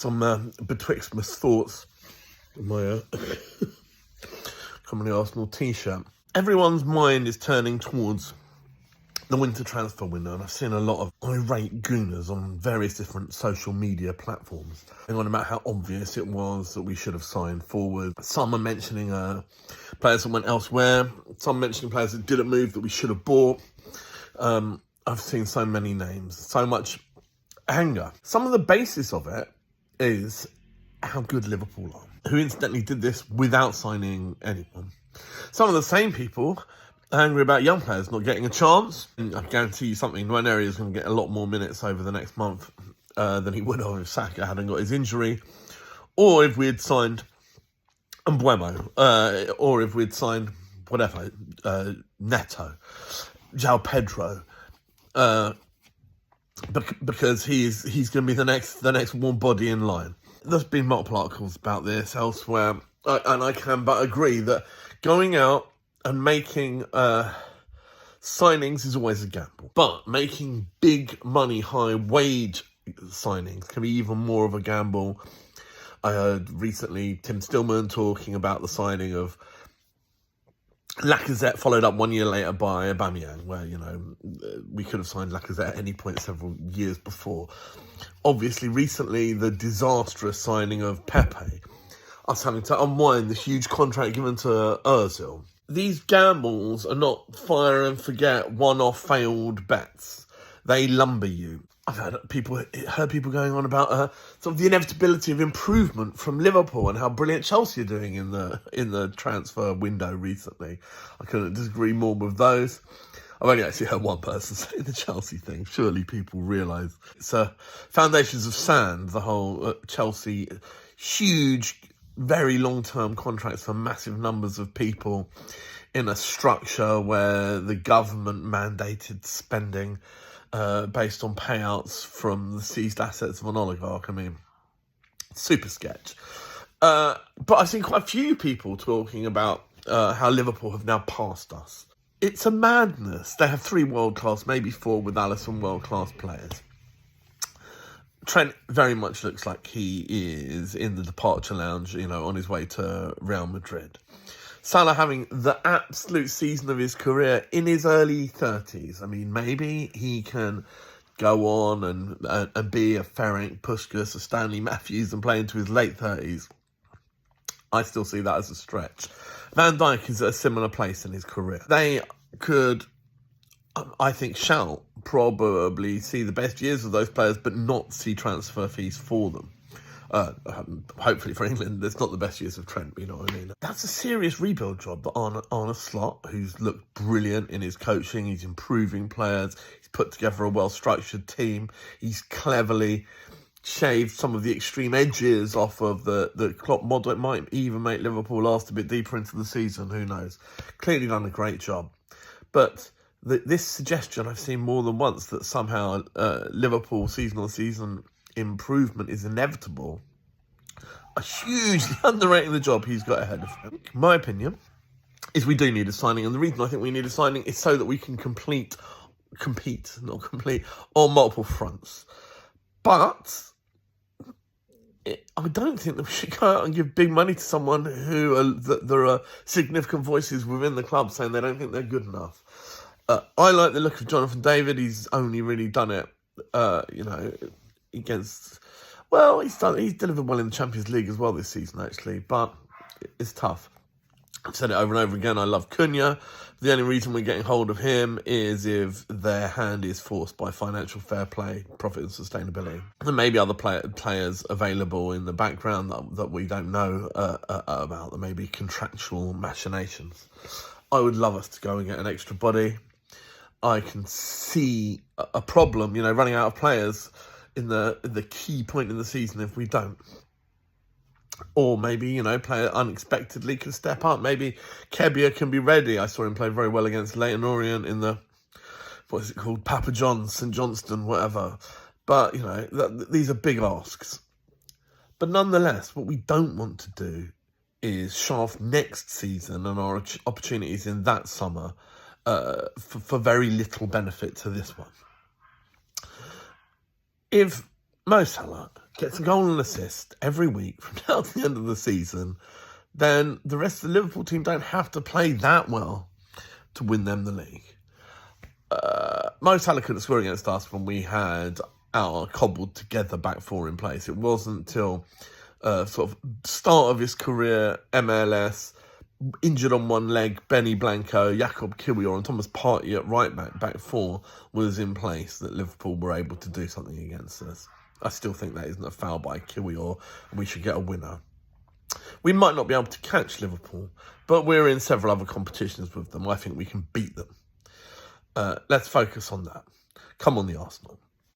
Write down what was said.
some Betwixtmas thoughts on my Comedy Arsenal t-shirt. Everyone's mind is turning towards the winter transfer window, and I've seen a lot of irate gooners on various different social media platforms going on about how obvious it was that we should have signed forward. Some are mentioning players that went elsewhere, some mentioning players that didn't move that we should have bought. I've seen so many names, so much anger. Some of the basis of it is how good Liverpool are, who incidentally did this without signing anyone. Some of the same people angry about young players not getting a chance. I guarantee you something, Nwaneri is going to get a lot more minutes over the next month than he would have if Saka hadn't got his injury. Or if we had signed Mbeumo, or if we'd signed whatever, Neto, João Pedro, because he's going to be the next warm body in line. There's been multiple articles about this elsewhere, and I can but agree that going out and making signings is always a gamble. But making big money, high wage signings can be even more of a gamble. I heard recently Tim Stillman talking about the signing of Lacazette, followed up 1 year later by Aubameyang, where, we could have signed Lacazette at any point several years before. Obviously, recently, the disastrous signing of Pepe, us having to unwind the huge contract given to Ozil. These gambles are not fire and forget one-off failed bets. They lumber you. I've heard people going on about sort of the inevitability of improvement from Liverpool and how brilliant Chelski are doing in the transfer window recently. I couldn't disagree more with those. I've only actually heard one person say the Chelski thing. Surely people realise it's foundations of sand, the whole Chelsea huge, very long-term contracts for massive numbers of people in a structure where the government mandated spending based on payouts from the seized assets of an oligarch. I mean, super sketch. But I've seen quite a few people talking about how Liverpool have now passed us. It's a madness. They have 3 world-class, maybe 4 with Alisson world-class players. Trent very much looks like he is in the departure lounge, on his way to Real Madrid. Salah having the absolute season of his career in his early 30s. I mean, maybe he can go on and be a Ferenc Puskas, a Stanley Matthews and play into his late 30s. I still see that as a stretch. Van Dijk is at a similar place in his career. They could, I think, shall probably see the best years of those players, but not see transfer fees for them. Hopefully for England, it's not the best years of Trent, you know what I mean? That's a serious rebuild job that Arne Slot, who's looked brilliant in his coaching, he's improving players, he's put together a well-structured team, he's cleverly shaved some of the extreme edges off of the Klopp model. It might even make Liverpool last a bit deeper into the season, who knows? Clearly done a great job. But this suggestion I've seen more than once that somehow Liverpool season-on-season improvement is inevitable, are hugely underrating the job he's got ahead of him. My opinion is we do need a signing, and the reason I think we need a signing is so that we can compete on multiple fronts. But I don't think that we should go out and give big money to someone there are significant voices within the club saying they don't think they're good enough. I like the look of Jonathan David. He's only really done it, against. Well, he's delivered well in the Champions League as well this season, actually, but it's tough. I've said it over and over again. I love Cunha. The only reason we're getting hold of him is if their hand is forced by financial fair play, profit and sustainability. There may be other players available in the background that we don't know about. There may be contractual machinations. I would love us to go and get an extra body. I can see a problem, running out of players in the key point in the season if we don't. Or maybe, player unexpectedly can step up. Maybe Kebbia can be ready. I saw him play very well against Leyton Orient in the, what is it called, Papa John's, St Johnstone, whatever. But, these are big asks. But nonetheless, what we don't want to do is shaft next season and our opportunities in that summer for very little benefit to this one. If Mo Salah gets a goal and assist every week from now to the end of the season, then the rest of the Liverpool team don't have to play that well to win them the league. Mo Salah couldn't score against us when we had our cobbled together back four in place. It wasn't until sort of start of his career, MLS, injured on one leg, Benny Blanco, Jakob Kiwior and Thomas Partey at right back four was in place that Liverpool were able to do something against us. I still think that isn't a foul by Kiwior and we should get a winner. We might not be able to catch Liverpool, but we're in several other competitions with them. I think we can beat them. Let's focus on that. Come on, the Arsenal.